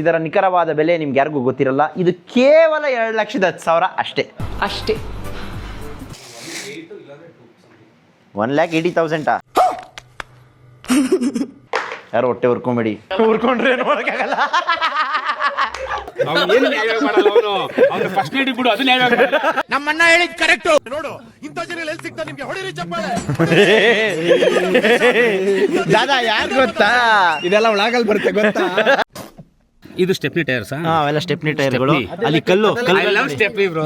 ಇದರ ನಿಖರವಾದ ಬೆಲೆ ನಿಮ್ಗೆ ಯಾರಿಗೂ ಗೊತ್ತಿರಲ್ಲ. ಇದು ಕೇವಲ 2,10,000 ಅಷ್ಟೇ. 1,80,000. ಯಾರು ಹೊಟ್ಟೆ ಹುರ್ಕೊಂಬೇಡಿ, ಹುರ್ಕೊಂಡ್ರೆ ನೋಡಕ್ಕಾಗಲ್ಲ. ನಮ್ಮಣ್ಣ ಹೇಳಿದ್ ಕರೆಕ್ಟ್ ನೋಡು. ಇಂಥ ಜನ ಎಲ್ಲಿ ಸಿಗ್ತಾ ನಿಮ್ಗೆ ಹೊಡಿರಿ ಚಪ್ಪಾಳೆ. ದಾದಾ ಯಾರು ಗೊತ್ತಾ, ಇದೆಲ್ಲ ಒಳಗಲ್ ಬರುತ್ತೆ ಗೊತ್ತಾ. ಇದು ಸ್ಟೆಪ್ನಿ ಟೈರ್ಸ್. ಅವೆಲ್ಲ ಸ್ಟೆಪ್ನಿ ಟೈರ್ಗಳು. ಅಲ್ಲಿ ಕಲ್ಲು ಸ್ಟೆಪ್ನಿ ಬ್ರೋ.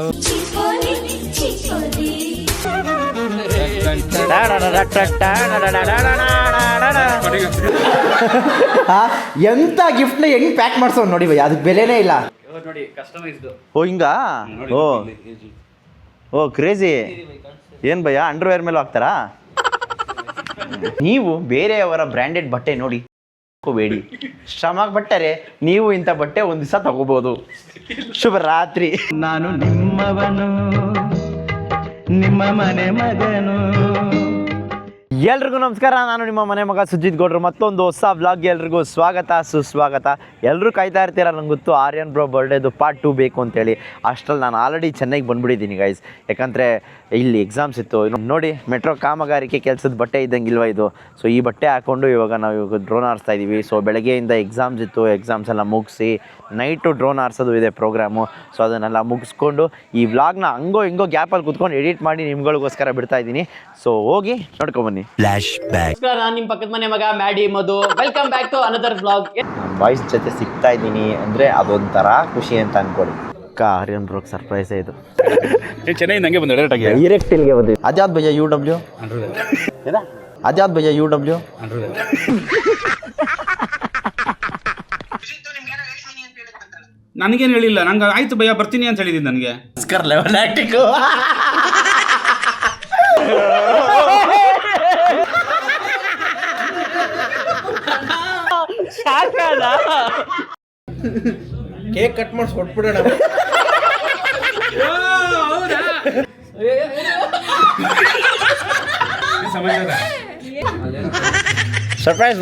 ಎಂತ ಗಿಫ್ಟ್ ನ ಹೆಂಗ್ ಪ್ಯಾಕ್ ಮಾಡ್ಸೋ ನೋಡಿ ಭಯ, ಅದಕ್ಕೆ ಬೆಲೆನೇ ಇಲ್ಲ. ಓ ಹಿಂಗ, ಓ ಕ್ರೇಜಿ. ಏನ್ ಭಯ, ಅಂಡರ್ವೇರ್ ಮೇಲೆ ಹಾಕ್ತಾರಾ? ನೀವು ಬೇರೆಯವರ ಬ್ರ್ಯಾಂಡೆಡ್ ಬಟ್ಟೆ ನೋಡಿ ಬೇಡಿ, ಶ್ರಮ ಪಟ್ಟರೆ ನೀವು ಇಂಥ ಬಟ್ಟೆ ಒಂದ್ ದಿವಸ ತಗೋಬಹುದು. ಶುಭರಾತ್ರಿ. ನಾನು ನಿಮ್ಮವನು, ನಿಮ್ಮ ಮನೆ ಮಗನು. ಎಲ್ರಿಗೂ ನಮಸ್ಕಾರ, ನಾನು ನಿಮ್ಮ ಮನೆ ಮಗ ಸುಜಿತ್ ಗೌಡ್ರು. ಮತ್ತೊಂದು ಹೊಸ ವ್ಲಾಗ್ಗೆ ಎಲ್ರಿಗೂ ಸ್ವಾಗತ ಸುಸ್ವಾಗತ. ಎಲ್ಲರೂ ಕಾಯ್ತಾ ಇರ್ತೀರ, ನಂಗೆ ಗೊತ್ತು ಆರ್ಯನ್ ಬ್ರೋ ಬರ್ಡೇದು ಪಾರ್ಟ್ 2 ಬೇಕು ಅಂತೇಳಿ. ಅಷ್ಟರಲ್ಲಿ ನಾನು ಆಲ್ರೆಡಿ ಚೆನ್ನೈಗೆ ಬಂದುಬಿಟ್ಟಿದ್ದೀನಿ ಗೈಸ್, ಯಾಕಂದರೆ ಇಲ್ಲಿ ಎಕ್ಸಾಮ್ಸ್ ಇತ್ತು. ನೋಡಿ, ಮೆಟ್ರೋ ಕಾಮಗಾರಿಕೆ ಕೆಲಸದ ಬಟ್ಟೆ ಇದ್ದಂಗಿಲ್ವ ಇದು. ಸೊ ಈ ಬಟ್ಟೆ ಹಾಕ್ಕೊಂಡು ಇವಾಗ ಡ್ರೋನ್ ಹಾರಿಸ್ತಾ ಇದ್ದೀವಿ. ಸೊ ಬೆಳಗ್ಗೆಯಿಂದ ಎಕ್ಸಾಮ್ಸ್ ಇತ್ತು, ಎಕ್ಸಾಮ್ಸ್ ಎಲ್ಲ ಮುಗಿಸಿ ನೈಟು ಡ್ರೋನ್ ಹಾರಿಸೋದು ಇದೆ ಪ್ರೋಗ್ರಾಮು. ಸೊ ಅದನ್ನೆಲ್ಲ ಮುಗಿಸ್ಕೊಂಡು ಈ ವ್ಲಾಗ್ನ ಹಂಗೋ ಹಿಂಗೋ ಗ್ಯಾಪಲ್ಲಿ ಕೂತ್ಕೊಂಡು ಎಡಿಟ್ ಮಾಡಿ ನಿಮ್ಗಳಿಗೋಸ್ಕರ ಬಿಡ್ತಾ ಇದ್ದೀನಿ. ಸೊ ಹೋಗಿ ನೋಡ್ಕೊಂಬನ್ನಿ. ನಾನು ನಿಮ್ಮ ಪಕ್ಕದ ಮನೆ ಮಗ Maddy Madhu. Welcome back to another vlog. Boys ಜೊತೆ ಸಿಗ್ತಾ ಇದ್ದೀನಿ ಅಂದರೆ ಅದೊಂಥರ ಖುಷಿ ಅಂತ ಅನ್ಕೊಳ್ಳಿ. ಆರ್ಯನ್ ಬ್ರೋಗ್ ಸರ್ಪ್ರೈಸ್ ಇದು. ಚೆನ್ನೈ ನಂಗೆ ಬಂದ ಡೈರೆಕ್ಟ್ ಇಲ್ಲಿಗೆ ಬಂದಿದ್ದು. ಅದ್ಯಾವ್ದು ಭಯ್ಯ UW? ಅದ್ಯಾವ್ದು ಭಯ್ಯ UW? ನನಗೇನು ಹೇಳಿಲ್ಲ. ನಂಗೆ ಆಯ್ತು ಭಯ್ಯ ಬರ್ತೀನಿ ಅಂತ ಹೇಳಿದ್ದೀನಿ. ನನಗೆ ಲೆವೆಲ್ ಆಕ್ಟಿಂಗು. ಕೇಕ್ ಕಟ್ ಮಾಡಿಸಿ ಹೊಟ್ಬಿಡೋಣ. ಸರ್ಪ್ರೈಸ್.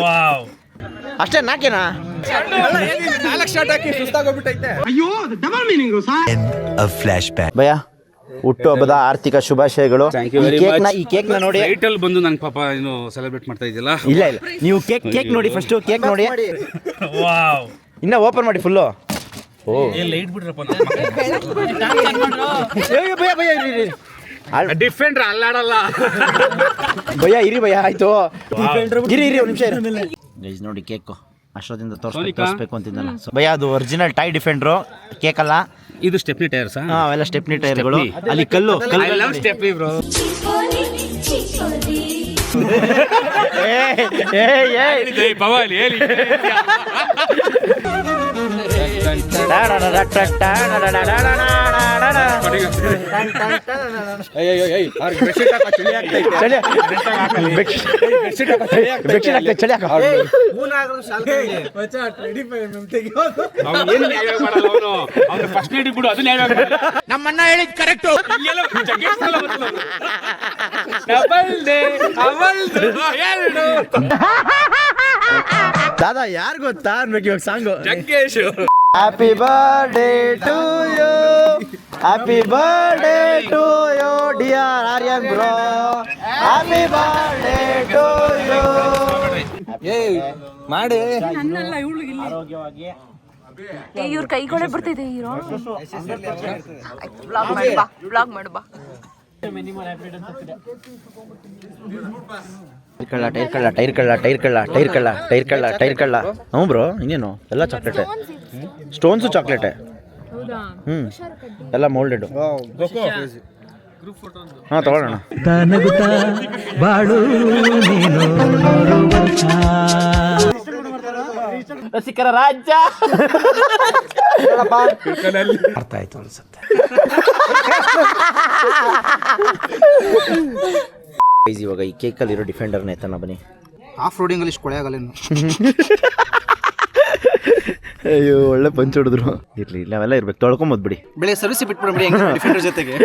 ವಾವ್, ಅಷ್ಟೇ ನಾಕೇನಾ? 4 ಶಾಟ್ ಹಾಕಿ ಸುಸ್ತಾಗೋಗ್ಬಿಟ್ಟೈತೆ. ಭಯ ಹುಟ್ಟು ಹಬ್ಬದ ಆರ್ಥಿಕ ಶುಭಾಶಯಗಳು. ಈ ಕೇಕ್ನ ನೋಡಿ. ಲೈಟಲ್ಲಿ ಬಂದು ನಂಗೆ ಪಾಪ ಏನು ಸೆಲೆಬ್ರೇಟ್ ಮಾಡ್ತಾ ಇದೆಯಲ್ಲ. ಇಲ್ಲ ನೀವು ಕೇಕ್ ನೋಡಿ, ಫಸ್ಟ್ ಕೇಕ್ ನೋಡಿ. ವಾವ್, ಇನ್ನ ಓಪನ್ ಮಾಡಿ ಫುಲ್ಲು. ಓ ಲೈಟ್ ಬಿಡ್ರಪ್ಪ. ಭಯ ಡಿಫೆಂಡ್ರ್ ಅಲ್ಲಾಡಲ್ಲ. ಭಯ ಇರಿ ಭಯ, ಆಯ್ತು ಇರಿ ಒಂದು ನಿಮಿಷ ಗೈಸ್. ನೋಡಿ ಕೇಕು ಅಷ್ಟೊಂದಿಂದ ತೋರಿಸ್ಬೇಕು ಅಂತಿದ್ದಲ್ಲ ಭಯ. ಅದು ಒರಿಜಿನಲ್ ಟೈ ಡಿಫೆಂಡ್ರು ಕೇಕ್ ಅಲ್ಲ, ಇದು ಸ್ಟೆಪ್ನಿ ಟೈರ್ಸ್. ಅವೆಲ್ಲ ಸ್ಟೆಪ್ನಿ ಟೈರ್ಗಳು. ಅಲ್ಲಿ ಕಲ್ಲು ಸ್ಟೆಪ್ನಿ ಬ್ರೋ. ಪವಾಲಿ ಹೇಳಿ. ನಮ್ಮಣ್ಣ ಹೇಳಿದ್ ಕರೆಕ್ಟ್. ದಾದಾ ಯಾರು ಗೊತ್ತಾ ಅನ್ಬೇಕು ಇವಾಗ song. Jaggesh. Happy birthday to you, happy birthday to you dear Aryan bro, happy birthday to you. ಮಾಡಿ ಆರೋಗ್ಯವಾಗಿ ಇವ್ರ ಕೈಗಳೇ ಬರ್ತಿದೆ. ಹೀರೋ ಬ್ಲಾಗ್ ಮಾಡು ಬಾ. ಟೈರ್ ಕಳ್ಳ. ಹ್ಞೂ ಬ್ರೋ, ಇನ್ನೇನು ಎಲ್ಲ ಚಾಕ್ಲೇಟೆ, ಸ್ಟೋನ್ಸು ಚಾಕ್ಲೇಟೆ. ಎಲ್ಲ ಮೋಲ್ಡೆಡ್. ಹಾಂ ತಗೊಳ್ಳೋಣ. ಬಾಳು ನೀನು ರಸಿಕರ ರಾಜ್ಯ. ಅರ್ಥ ಆಯ್ತು ಅನ್ಸುತ್ತೆ. ಇವಾಗ ಈ ಕೇಕಲ್ಲಿರೋ ಡಿಫೆಂಡರ್ನ ಎತ್ತನ ಬನ್ನಿ. ಆಫ್ ರೋಡಿಂಗಲ್ಲಿ ಇಷ್ಟು ಕೊಳೆ ಆಗಲ್ಲ. ಅಯ್ಯೋ ಒಳ್ಳೆ ಪಂಚ್ ಹೊಡೆದ್ರು. ಇರ್ಲಿ ನಾವೆಲ್ಲ ಇರ್ಬೇಕು, ತೊಳ್ಕೊಂಬೋದು ಬಿಡಿ. ಬೆಳೆ ಸರ್ವಿಸ್ ಬಿಟ್ಬಿಡ್ಬಿಡಿ ಡಿಫೆಂಡರ್ ಜೊತೆಗೆ.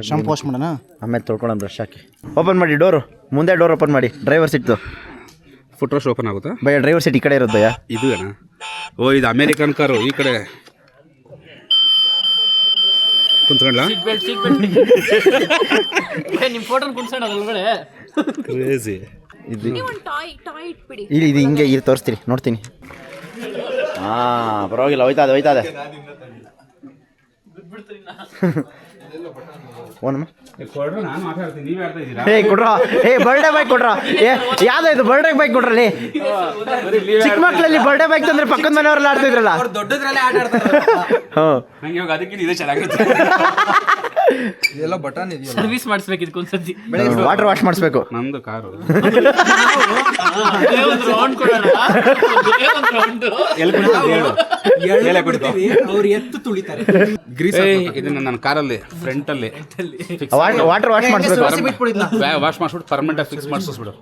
ಶಾಂಪು ವಾಶ್ ಮಾಡೋಣ. ಆಮೇಲೆ ತೊಳ್ಕೊಳ್ಳೋಣ ಬ್ರಷ್ ಹಾಕಿ. ಓಪನ್ ಮಾಡಿ ಡೋರು, ಮುಂದೆ ಡೋರ್ ಓಪನ್ ಮಾಡಿ. ಡ್ರೈವರ್ ಸೀಟ್ದು ಫುಟ್ ವಾಶ್ ಓಪನ್ ಆಗುತ್ತಾ? ಭಯ ಡ್ರೈವರ್ ಸೀಟ್ ಈ ಕಡೆ ಇರೋದು ಭಯ. ಇದು ಅಣ್ಣ, ಓ ಇದು ಅಮೇರಿಕನ್ ಕಾರು, ಈ ಕಡೆ ಕುಂತ್ಕೊಂಡ್ಲಾ? ನಿಮ್ ಫೋಟೋ ಕುಣ್ಸೋಣ ಒಳಗಡೆ. ಕ್ರೇಜಿ. ಇದು ಒಂದು ಟಾಯ್ ಇಟ್ಬಿಡಿ. ಇಲ್ಲಿ ಇದು ಹಿಂಗೆ ಇಲ್ಲಿ ತೋರಿಸ್ತೀರಿ, ನೋಡ್ತೀನಿ. ಹಾಂ ಪರವಾಗಿಲ್ಲ, ಹೋಯ್ತಾ ಇದೆ. ಓನಮ್ಮ ನಾನು ಮಾತಾಡ್ತೀನಿ, ನೀವೇ ಆಡ್ತಾ ಇದ್ದೀರಾ? ಕೊಡ್ರ ಬರ್ಡೇ ಬೈಕ್ ಕೊಡ್ರ. ಯಾವ್ದು ಇದು ಬರ್ಡೇ ಬೈಕ್ ಕೊಡ್ರಲ್ಲಿ? ಚಿಕ್ಕ ಮಕ್ಕಳಲ್ಲಿ ಬರ್ಡೇ ಬೈಕ್ ತಂದ್ರೆ ಪಕ್ಕದ ಮನೆಯವರೆಲ್ಲ ಆಡ್ತಿದ್ರಲ್ಲ. ದೊಡ್ಡದ್ರಲ್ಲೇ ಆಟ ಆಡ್ತಾರೆ. ನಂಗೆ ಇವಾಗ ಅದಕ್ಕೆ ಇದೇ ಚೆನ್ನಾಗಿರುತ್ತೆ. ಇದೆಲ್ಲ ಬಟನ್ ಇದೆಯಲ್ಲ. ಸರ್ವಿಸ್ ಮಾಡಿಸ್ಬೇಕು ಇದಕ್ಕೊಂದ್ಸತಿ. ವಾಟರ್ ವಾಶ್ ಮಾಡಿಸ್ಬೇಕು. ನಮ್ದು ಕಾರು ರೌಂಡ್ ಕೊಡೋಣ. ಅವ್ರು ಎತ್ತು ತುಳಿತಾರೆ. ಇದನ್ನ ನನ್ನ ಕಾರಲ್ಲಿ ಫ್ರಂಟ್ ಅಲ್ಲಿ ವಾಟರ್ ವಾಶ್ ಮಾಡಿಸ್ಬೇಕು. ವಾಶ್ ಮಾಡಿಸ್ಬಿಟ್ಟು ಪರ್ಮನೆಂಟ್ ಆಗಿ ಫಿಕ್ಸ್ ಮಾಡಿಸ್ಬಿಡು.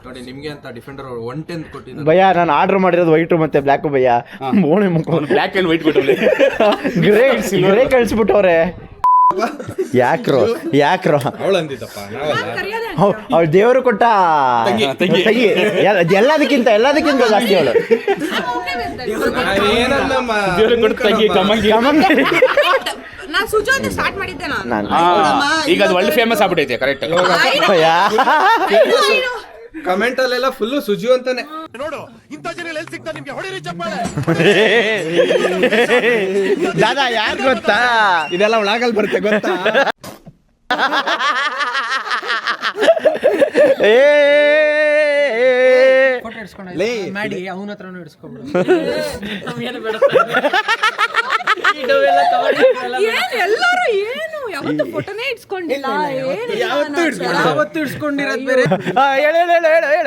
ನೋಡಿ ನಿಮ್ಗೆ ಅಂತ ಡಿಫೆಂಡರ್ 110 ಕೊಟ್ಟಿದ್ದಾರೆ. ಭಯ್ಯ ನಾನು ಆರ್ಡರ್ ಮಾಡಿರೋದು ವೈಟು ಮತ್ತೆ ಬ್ಲ್ಯಾಕು ಭಯ್ಯ. ಓಣಿ ಮುಖ ಬ್ಲ್ಯಾಕ್ ಅಂಡ್ ವೈಟ್ ಬಿಟ್ಟವ್ರೆ. ಗ್ರೇ ಕಳಿಸ್ಬಿಟ್ಟವ್ರೆ. ಯಾಕ್ರೋ ಅವಳು ಅಂದಿದ್ದಪ್ಪ, ನಾವಲ್ಲ. ಅವಳು ದೇವರು ಕೊಟ್ಟ ತಂಗಿ. ಎಲ್ಲದಕ್ಕಿಂತ ಜಾಸ್ತಿ ಅವಳು. ಏನನ್ನಮ್ಮ ನಾನು ಸುಜಾತ ಸ್ಟಾರ್ಟ್ ಮಾಡಿದ್ದೆ ನಾನು. ಈಗ ಅದು ಒಳ್ಳೆ ಫೇಮಸ್ ಆಗ್ಬಿಟ್ಟೈತೆ. ಕರೆಕ್ಟ್. ಕಮೆಂಟ್ ಅಲ್ಲೆಲ್ಲ ಫುಲ್ಲು ಸುಜು ಅಂತಾನೆ. ನೋಡು ಇಂಥ ಜನ ಎಲ್ಲಿ ಸಿಗ್ತಾರೆ ನಿಮ್ಗೆ, ಹೊಡಿರಿ ಚಪ್ಪಾಳೆ. ದಾದಾ ಯಾರು ಗೊತ್ತಾ? ಇದೆಲ್ಲ ಒಳಗಲ್ ಬರುತ್ತೆ ಗೊತ್ತಾ? ಮಾಡಿ ಅವನ ಹತ್ರನೂ ಇಡ್ಸ್ಕೊಂಡ್ಬಿಡು. ಎಲ್ಲರೂ ಏನು ಯಾವತ್ತೂ ಫೋಟೋನೇ ಇಟ್ಸ್ಕೊಂಡಿಲ್ಲ. ಯಾವತ್ತೂ ಇಡ್ಸ್ಕೊಂಡಿರೋದು ಬೇರೆ.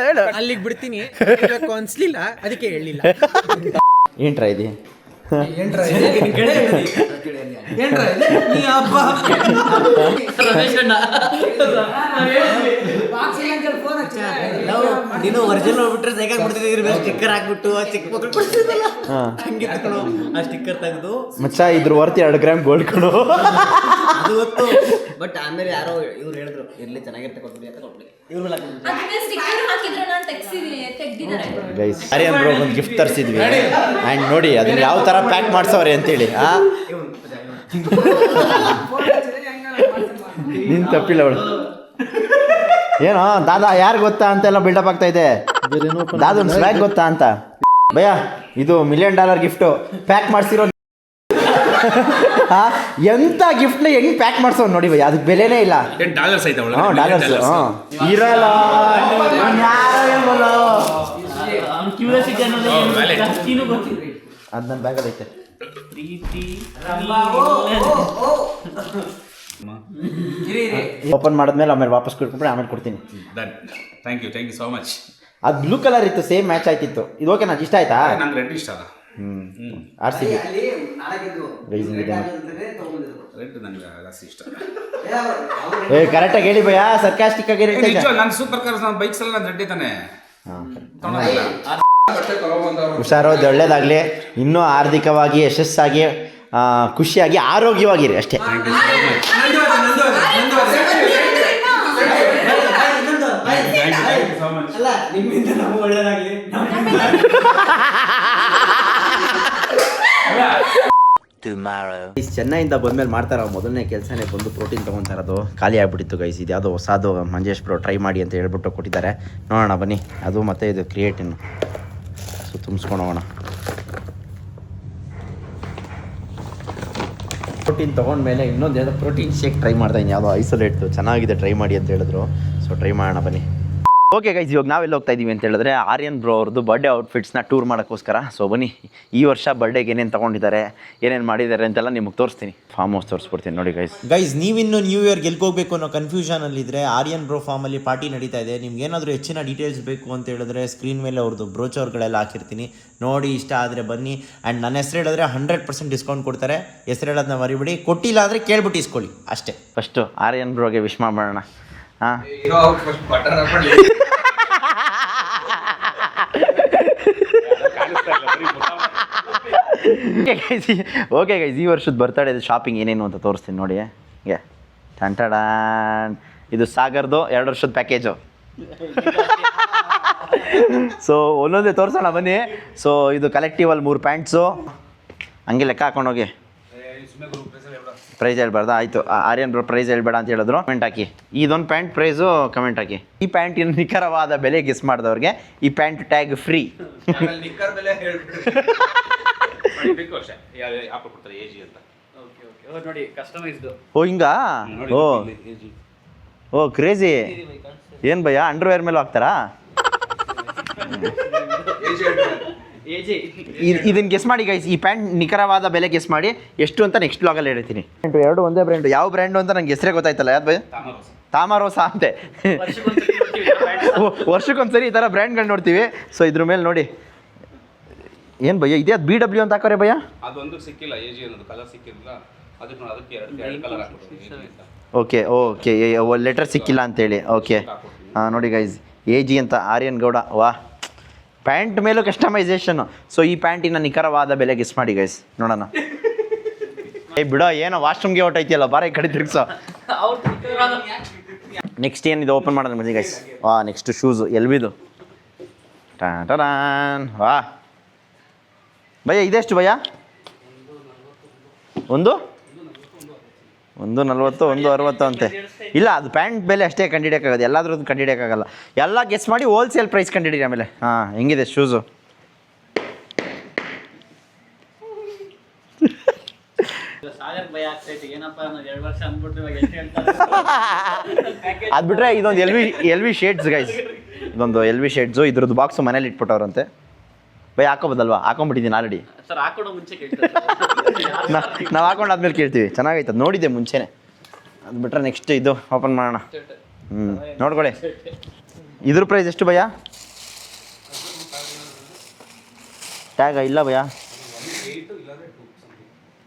ಹೇಳು. ಅಲ್ಲಿಗೆ ಬಿಡ್ತೀನಿ ಅನ್ಸ್ಲಿಲ್ಲ, ಅದಕ್ಕೆ ಹೇಳಿಲ್ಲ. ಏನ್ಟ್ರಾ ಇದೆ? ನೀನು ಒರಿಜಿನಲ್ ಹೋಗ್ಬಿಟ್ರೆ ಸೈಕಾಗಿ ಬಿಡ್ತಿದ್ದೀರಿ. ಸ್ಟಿಕ್ಕರ್ ಹಾಕ್ಬಿಟ್ಟು ಚಿಕ್ಕ ಮಕ್ಕಳು ಕೊಡ್ತಿದ್ದಲ್ಲ, ಹಂಗಿತ್ತು ಕಣೋ. ಆ ಸ್ಟಿಕ್ಕರ್ ತೆಗೆದು ಮಚ್ಚ ಇದ್ರ ವರ್ತ್ 2 ಗ್ರಾಮ್ ಗೋಲ್ಡ್ ಕೊಡು. ಅದು ಗೊತ್ತು. ಬಟ್ ಆಮೇಲೆ ಯಾರೋ ಇವ್ರು ಹೇಳಿದ್ರು ಇರ್ಲಿ ಚೆನ್ನಾಗಿರುತ್ತೆ ಕೊಟ್ಬಿಡಿ ಅಂತ ಕೊಟ್ಬಿಡಿ. ಇವ್ರ ಮೇಲೆ ಗೈಸ್ ಆರ್ಯನ್ ಬ್ರೋ ಒಂದು ಗಿಫ್ಟ್ ತರಿಸಿದ್ವಿ ಆ್ಯಂಡ್ ನೋಡಿ ಅದನ್ನ ಯಾವ ಥರ ಪ್ಯಾಕ್ ಮಾಡ್ಸವ್ರೆ ಅಂತೇಳಿ. ನಿನ್ ತಪ್ಪಿಲ್ಲ ಅವಳು. ಏನೋ ದಾದಾ ಯಾರು ಗೊತ್ತಾ ಅಂತೆಲ್ಲ ಬಿಲ್ಡಪ್ ಆಗ್ತಾ ಇದೆ. ದಾದಾ ಒಂದು ಸ್ವ್ಯಾಗ್ ಗೊತ್ತಾ ಅಂತ. ಭಯ್ಯ ಇದು $1 ಮಿಲಿಯನ್ ಗಿಫ್ಟು ಪ್ಯಾಕ್ ಮಾಡಿಸಿರೋ. ಎಂತ ಗಿಫ್ಟ್ನ ಹೆಂಗ್ ಪ್ಯಾಕ್ ಮಾಡ್ಸೋ ನೋಡಿ ಭಯ್ಯ, ಅದಕ್ಕೆ ಬೆಲೆನೇ ಇಲ್ಲ. $10 ಐತೆ ಅವಳು. ಡಾಲರ್ಸ್ ಇರಲ್ಲ. ಕ್ಯೂರಿಯಾಸಿಟಿ ಅನ್ನೋದು ಜಾಸ್ತಿನೂ ಗೊತ್ತಿಲ್ಲ. ಅದು ನನ್ನ ಬ್ಯಾಗಲ್ಲಿ ಐತೆ. ಓಪನ್ ಮಾಡಿದ್ಮೇಲೆ ಆಮೇಲೆ ವಾಪಸ್ ಕೊಟ್ಬಿಟ್ರೆ ಆಮೇಲೆ ಕೊಡ್ತೀನಿ. Thank you so much. ಅದು ಬ್ಲೂ ಕಲರ್ ಇತ್ತು, ಸೇಮ್ ಮ್ಯಾಚ್ ಆಯ್ತಿತ್ತು. ಇದು ಓಕೆ, ನಾನು ಇಷ್ಟ ಆಯ್ತಾ? ನಂಗೆ ರೆಡ್ ಇಷ್ಟ ಅಲ್ಲ. RCB ರೆಡ್ ನಂಗೆ ಜಾಸ್ತಿ ಇಷ್ಟ. ಕರೆಕ್ಟಾಗಿ ಹೇಳಿ ಭಯ್ಯ, ಸರ್ಕಾಸ್ಟಿಕ್ ಆಗಿ ನಾನು ಸೂಪರ್ ಕಾರ್ಸ್ ನಾನು ಬೈಕ್ಸ್ ಎಲ್ಲ ನಾನು ರೆಡ್ ತಾನೆ. ಹುಷಾರು, ಒಳ್ಳೇದಾಗಲಿ. ಇನ್ನೂ ಆರ್ಥಿಕವಾಗಿ ಯಶಸ್ಸಾಗಿ ಖುಷಿಯಾಗಿ ಆರೋಗ್ಯವಾಗಿರಿ ಅಷ್ಟೇ. ಅಲ್ಲ ನಿಮ್ಮಿಂದ ನಮ್ಗೆ ಒಳ್ಳೇದಾಗಲಿ. ಚೆನ್ನೈಯಿಂದ ಬಂದ್ಮೇಲೆ ಮಾಡ್ತಾರ ಮೊದಲನೇ ಕೆಲಸನೇ ಬಂದು ಪ್ರೋಟೀನ್ ತೊಗೊತಾ ಇರೋದು. ಖಾಲಿ ಆಗ್ಬಿಟ್ಟಿತ್ತು ಗೈಸ್. ಇದು ಯಾವುದೋ ಹೊಸದು ಮಂಜೇಶ್ ಬ್ರೋ ಟ್ರೈ ಮಾಡಿ ಅಂತ ಹೇಳ್ಬಿಟ್ಟು ಕೊಟ್ಟಿದ್ದಾರೆ. ನೋಡೋಣ ಬನ್ನಿ. ಅದು ಮತ್ತು ಇದು ಕ್ರಿಯೇಟಿನ್ ತುಂಬಿಸ್ಕೊಂಡು ಹೋಗೋಣ. ಪ್ರೋಟೀನ್ ತೊಗೊಂಡ್ಮೇಲೆ ಇನ್ನೊಂದು ಯಾವುದೋ ಪ್ರೋಟೀನ್ ಶೇಕ್ ಟ್ರೈ ಮಾಡ್ತಾಯಿದ್ದೀನಿ. ಯಾವುದೋ ಐಸೋಲೇಟ್ದು ಚೆನ್ನಾಗಿದೆ, ಟ್ರೈ ಮಾಡಿ ಅಂತ ಹೇಳಿದ್ರು. ಸೊ ಟ್ರೈ ಮಾಡೋಣ ಬನ್ನಿ. ಓಕೆ ಗೈಸ್, ಇವಾಗ ನಾವೆಲ್ಲ ಹೋಗ್ತಾ ಇದ್ದೀವಿ ಅಂತ ಹೇಳಿದ್ರೆ ಆರ್ಯನ್ ಬ್ರೋ ಅವ್ರದ್ದು ಬರ್ಡೇ ಔಟ್ಫಿಟ್ಸ್ನ ಟೂರ್ ಮಾಡೋಕ್ಕೋಸ್ಕರ. ಸೊ ಬನ್ನಿ, ಈ ವರ್ಷ ಬರ್ಡೇಗೆ ಏನೇನು ತೊಗೊಂಡಿದ್ದಾರೆ, ಏನೇನು ಮಾಡಿದ್ದಾರೆ ಅಂತೆಲ್ಲ ನಿಮಗೆ ತೋರಿಸ್ತೀನಿ. ಫಾರ್ಮ್ ಹೌಸ್ ತೋರಿಸ್ಬಿಡ್ತೀನಿ ನೋಡಿ ಗೈಸ್. ನೀವಿನ್ನು ನ್ಯೂ ಇಯರ್ ಗೆಲ್ಕೋಬೇಕು ಅನ್ನೋ ಕನ್ಫ್ಯೂಷನಲ್ಲಿದ್ದರೆ ಆರ್ಯನ್ ಬ್ರೋ ಫಾರ್ಮಲ್ಲಿ ಪಾರ್ಟಿ ನಡೀತಾ ಇದೆ. ನಿಮ್ಗೆ ಏನಾದರೂ ಹೆಚ್ಚಿನ ಡೀಟೇಲ್ಸ್ ಬೇಕು ಅಂತ ಹೇಳಿದ್ರೆ ಸ್ಕ್ರೀನ್ ಮೇಲೆ ಅವ್ರದ್ದು ಬ್ರೋಚರ್ಗಳೆಲ್ಲ ಹಾಕಿರ್ತೀನಿ, ನೋಡಿ. ಇಷ್ಟ ಆದರೆ ಬನ್ನಿ. ಆ್ಯಂಡ್ ನನ್ನ ಹೆಸರು ಹೇಳಿದ್ರೆ 100% ಡಿಸ್ಕೌಂಟ್ ಕೊಡ್ತಾರೆ. ಹೆಸರು ಹೇಳೋದನ್ನ ಮರಿಬಿಡಿ. ಕೊಟ್ಟಿಲ್ಲ ಅಂದರೆ ಕೇಳ್ಬಿಟ್ಟು ಇಸ್ಕೊಳ್ಳಿ ಅಷ್ಟೇ. ಫಸ್ಟು ಆರ್ಯನ್ ಬ್ರೋಗೆ ವಿಶ್ ಮಾಡೋಣ. ಹಾಂ ಓಕೆ ಗೈಸ್, ಈ ವರ್ಷದ ಬರ್ತಡೇ ಶಾಪಿಂಗ್ ಏನೇನು ಅಂತ ತೋರಿಸ್ತೀನಿ ನೋಡಿ. ಹೀಗೆ ಟಂಟಡಾನ್, ಇದು ಸಾಗರ್ದು 2 ವರ್ಷದ ಪ್ಯಾಕೇಜು. ಸೊ ಒಂದೊಂದೇ ತೋರಿಸೋಣ ಬನ್ನಿ. ಸೊ ಇದು ಕಲೆಕ್ಟಿವಲ್ಲಿ 3 ಪ್ಯಾಂಟ್ಸು, ಹಂಗೆ ಲೆಕ್ಕ ಹಾಕೊಂಡೋಗಿ. ಪ್ರೈಸ್ ಹೇಳ್ಬಾರ್ದು, ಆಯಿತು. ಆರ್ಯನ್ ಬ್ರೋ ಪ್ರೈಸ್ ಹೇಳ್ಬೇಡ ಅಂತ ಹೇಳಿದ್ರು. ಕಮೆಂಟ್ ಹಾಕಿ, ಇದೊಂದು ಪ್ಯಾಂಟ್ ಪ್ರೈಸು ಕಮೆಂಟ್ ಹಾಕಿ. ಈ ಪ್ಯಾಂಟಿನ ನಿಖರವಾದ ಬೆಲೆ ಗೆಸ್ ಮಾಡಿದವ್ರಿಗೆ ಈ ಪ್ಯಾಂಟ್ ಟ್ಯಾಗ್ ಫ್ರೀ. ನೋಡಿ ಕಸ್ಟಮೈಸ್ಡ್. ಓ ಹಿಂಗಾ? ಓ ಕ್ರೇಜಿ. ಏನು ಭಯ್ಯ, ಅಂಡರ್ವೇರ್ ಮೇಲೂ ಹಾಕ್ತಾರಾ? ಇದನ್ನು ಗೆಸ್ ಮಾಡಿ ಗೈಸ್, ಈ ಪ್ಯಾಂಟ್ ನಿಖರವಾದ ಬೆಲೆ ಗೆಸ್ ಮಾಡಿ ಎಷ್ಟು ಅಂತ ನೆಕ್ಸ್ಟ್ ಬ್ಲಾಗಲ್ಲಿ ಹೇಳ್ತೀನಿ. 2 ಒಂದೇ ಬ್ರ್ಯಾಂಡು. ಯಾವ ಬ್ರ್ಯಾಂಡು ಅಂತ ನಂಗೆ ಹೆಸರೇ ಗೊತ್ತಾಯ್ತಲ್ಲ. ಯಾವ್ದು ಭಯ? ತಾಮರೋಸ ಅಂತೆ. ವರ್ಷಕ್ಕೊಂದ್ಸರಿ ಈ ಥರ ಬ್ರ್ಯಾಂಡ್ಗಳು ನೋಡ್ತೀವಿ. ಸೊ ಇದ್ರ ಮೇಲೆ ನೋಡಿ ಏನು ಭಯ್ಯ, ಇದೇ ಅದು BW ಅಂತ ಹಾಕೋರೆ ಭಯ್ಯ? ಅದೊಂದು ಸಿಕ್ಕಿಲ್ಲ, AG ಅನ್ನೋದು ಕಲರ್ ಸಿಕ್ಕಿಲ್ಲ, ಅದಕ್ಕೆ ಎರಡು ಕಲರ್ ಹಾಕ್ಬಿಟ್ಟು. ಓಕೆ ಓಕೆ, ಲೆಟರ್ ಸಿಕ್ಕಿಲ್ಲ ಅಂತೇಳಿ. ಓಕೆ ಹಾಂ ನೋಡಿ ಗೈಸ್, AG ಅಂತ ಆರ್ಯನ್ ಗೌಡ. ವಾ, ಪ್ಯಾಂಟ್ ಮೇಲೂ ಕಸ್ಟಮೈಸೇಷನ್ನು. ಸೊ ಈ ಪ್ಯಾಂಟಿನ ನಿಖರವಾದ ಬೆಲೆ ಗೆಸ್ ಮಾಡಿ ಗೈಸ್, ನೋಡೋಣ. ಬಿಡೋ, ಏನೋ ವಾಶ್ರೂಮ್ಗೆ ಹೊಟ್ಟೈತಿಯಲ್ಲ, ಬಾರ ಈ ಕಡೆ ತಿರ್ಗ್ಸೋ. ನೆಕ್ಸ್ಟ್ ಏನಿದೆ ಓಪನ್ ಮಾಡೋಣ ಬನ್ನಿ ಗೈಸ್. ವಾ, ನೆಕ್ಸ್ಟ್ ಶೂಸು LVದು. ಟಾನ್. ವಾ ಭಯ್ಯ, ಇದೆಷ್ಟು ಭಯ್ಯ? 140, 160 ಅಂತೆ. ಇಲ್ಲ, ಅದು ಪ್ಯಾಂಟ್ ಬೆಲೆ ಅಷ್ಟೇ ಕಂಡುಹಿಡಿಯೋಕ್ಕಾಗೋದು, ಎಲ್ಲಾದ್ರದ್ದು ಕಂಡುಹಿಡಿಯೋಕ್ಕಾಗಲ್ಲ. ಎಲ್ಲ ಗೆಸ್ ಮಾಡಿ ಹೋಲ್ಸೇಲ್ ಪ್ರೈಸ್ ಕಂಡುಹಿಡಿರಿ ಆಮೇಲೆ. ಹಾಂ, ಹೆಂಗಿದೆ ಶೂಸು? ಅದು ಬಿಟ್ಟರೆ ಇದೊಂದು LV ಶೇಡ್ಸ್ ಗೈಸ್. ಇದೊಂದು LV ಶೇಡ್ಸು. ಇದ್ರದ್ದು ಬಾಕ್ಸು ಮನೇಲಿ ಇಟ್ಬಿಟ್ಟವ್ರಂತೆ. ಭಯ ಹಾಕೋಬೋದಲ್ವಾ? ಹಾಕೊಂಡ್ಬಿಟ್ಟಿದ್ದೀನಿ ಆಲ್ರೆಡಿ. ಸರ್ ಹಾಕೊಂಡು ಮುಂಚೆ ಕೇಳ್ತಾರೆ. ನಾವು ಹಾಕೊಂಡಾದ್ಮೇಲೆ ಕೇಳ್ತೀವಿ. ಚೆನ್ನಾಗೈತೆ, ಅದು ನೋಡಿದ್ದೆ ಮುಂಚೆನೆ. ಅದು ಬಿಟ್ಟರೆ ನೆಕ್ಸ್ಟ್ ಇದು ಓಪನ್ ಮಾಡೋಣ. ನೋಡ್ಕೊಳ್ಳಿ, ಇದ್ರ ಪ್ರೈಸ್ ಎಷ್ಟು ಭಯ್ಯ? ಟ್ಯಾಗ ಇಲ್ಲ ಭಯ್ಯ?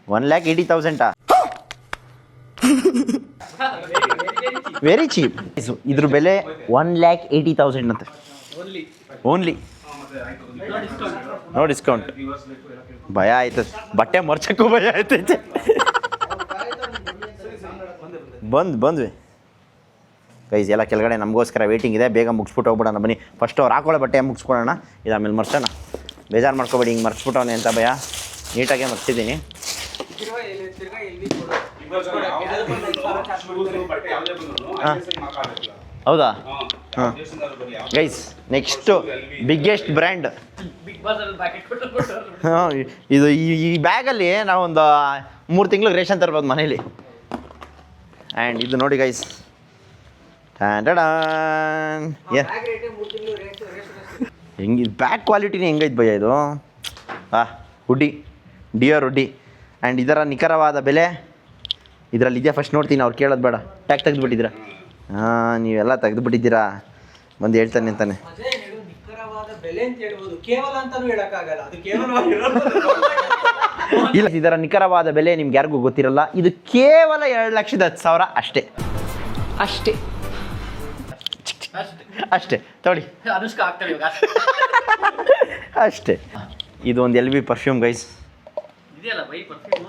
1,80,000. Very cheap. ಇದ್ರ ಬೆಲೆ 1,80,000 ಅಂತೆ ಓನ್ಲಿ. No discount. ಭಯ ಆಯ್ತು, ಬಟ್ಟೆ ಮರ್ಚಕ್ಕೂ ಭಯ ಆಯ್ತೈತೆ. ಬಂದ್ವಿ ಗೈಸ್, ಎಲ್ಲ ಕೆಳಗಡೆ ನಮಗೋಸ್ಕರ ವೇಟಿಂಗ್ ಇದೆ. ಬೇಗ ಮುಗಿಸ್ಬಿಟ್ಟು ಹೋಗ್ಬಿಡೋಣ ಬನ್ನಿ. ಫಸ್ಟ್ ಅವ್ರು ಹಾಕೊಳ್ಳೋ ಬಟ್ಟೆ ಮುಗಿಸ್ಕೊಳ್ಳೋಣ, ಇದು ಆಮೇಲೆ ಮರ್ಸೋಣ. ಬೇಜಾರು ಮಾಡ್ಕೊಬೇಡಿ, ಹಿಂಗೆ ಮರ್ಸ್ಬಿಟ್ಟವನೆ ಅಂತ ಭಯ. ನೀಟಾಗೆ ಮರ್ಸಿದ್ದೀನಿ. ಹೌದಾ? ಹಾಂ ಗೈಸ್, ನೆಕ್ಸ್ಟು ಬಿಗ್ಗೆಸ್ಟ್ ಬ್ರ್ಯಾಂಡ್. ಹಾಂ, ಇದು ಈ ಬ್ಯಾಗಲ್ಲಿ ನಾವೊಂದು 3 ತಿಂಗಳು ರೇಷನ್ ತರ್ಬೋದು ಮನೇಲಿ. ಆ್ಯಂಡ್ ಇದು ನೋಡಿ ಗೈಸ್, ಹೆಂಗೆ ಬ್ಯಾಗ್ ಕ್ವಾಲಿಟಿನೇ ಹೆಂಗೈತೆ ಭಯ್ಯ ಇದು? ಹುಡ್ಡಿ, ಡಿಯರ್ ಹುಡ್ಡಿ. ಆ್ಯಂಡ್ ಇದರ ನಿಖರವಾದ ಬೆಲೆ ಇದರಲ್ಲಿ ಇದೆಯಾ ಫಸ್ಟ್ ನೋಡ್ತೀನಿ. ಅವ್ರು ಕೇಳೋದು ಬೇಡ, ಟ್ಯಾಗ್ ತೆಗೆದುಬಿಟ್ಟಿದ್ದೀರಾ? ಹಾಂ, ನೀವೆಲ್ಲ ತೆಗೆದುಬಿಟ್ಟಿದ್ದೀರಾ. ಬಂದು ಹೇಳ್ತಾನೆ ಅಂತಾನೆ. ಇಲ್ಲ, ಇದರ ನಿಖರವಾದ ಬೆಲೆ ನಿಮ್ಗೆ ಯಾರಿಗೂ ಗೊತ್ತಿರಲ್ಲ. ಇದು ಕೇವಲ 2,10,000 ಅಷ್ಟೇ. ಅಷ್ಟೇ ತೊಗೊಳ್ಳಿ. ಅನುಷ್ಕಾ ಆಗ್ತಾರೆ ಇವಾಗ ಅಷ್ಟೇ. ಇದು ಒಂದು LV ಪರ್ಫ್ಯೂಮ್ ಗೈಸ್. ಇದೆಯಲ್ಲ ಬೈ ಪರ್ಫ್ಯೂಮ್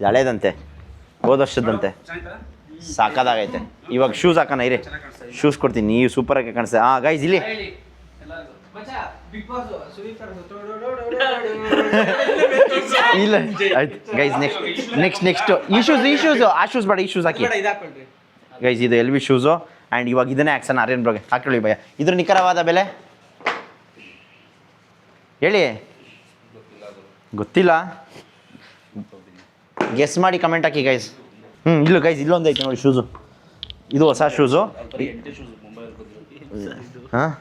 ಹಳೇದಂತೆ, ಹೋದ ವರ್ಷದಂತೆ. ಸಾಕಾದಾಗೈತೆ. ಇವಾಗ ಶೂಸ್ ಹಾಕೋಣ ಇರಿ, ಶೂಸ್ ಕೊಡ್ತೀನಿ. ನೀವು ಸೂಪರಾಗಿ ಕಾಣಿಸ್ತದೆ. ಹಾಂ ಗೈಸ್, ಇಲ್ಲಿ ಇಲ್ಲ ಆಯ್ತು ಗೈಸ್. ನೆಕ್ಸ್ಟ್ ಈ ಶೂಸು ಆ ಶೂಸ್ ಬೇಡ, ಈ ಶೂಸ್ ಹಾಕಿ ಗೈಸ್. ಇದು LV ಶೂಸು. ಆ್ಯಂಡ್ ಇವಾಗ ಇದನ್ನೇ ಹಾಕ್ಸೋಣ ಆರ್ಯನ್ ಬ್ರೋಗೆ. ಹಾಕೊಳ್ಳಿ ಭಯ. ಇದ್ರ ನಿಖರವಾದ ಬೆಲೆ ಹೇಳಿ. ಗೊತ್ತಿಲ್ಲ, ಗೆಸ್ ಮಾಡಿ ಕಮೆಂಟ್ ಹಾಕಿ ಗೈಸ್. ಇಲ್ಲ ಗೈಸ್, ಇಲ್ಲೊಂದು ಐತೆ ನೋಡಿ ಶೂಸು. ಇದು ಹೊಸ ಶೂಸು. ಹಾಂ,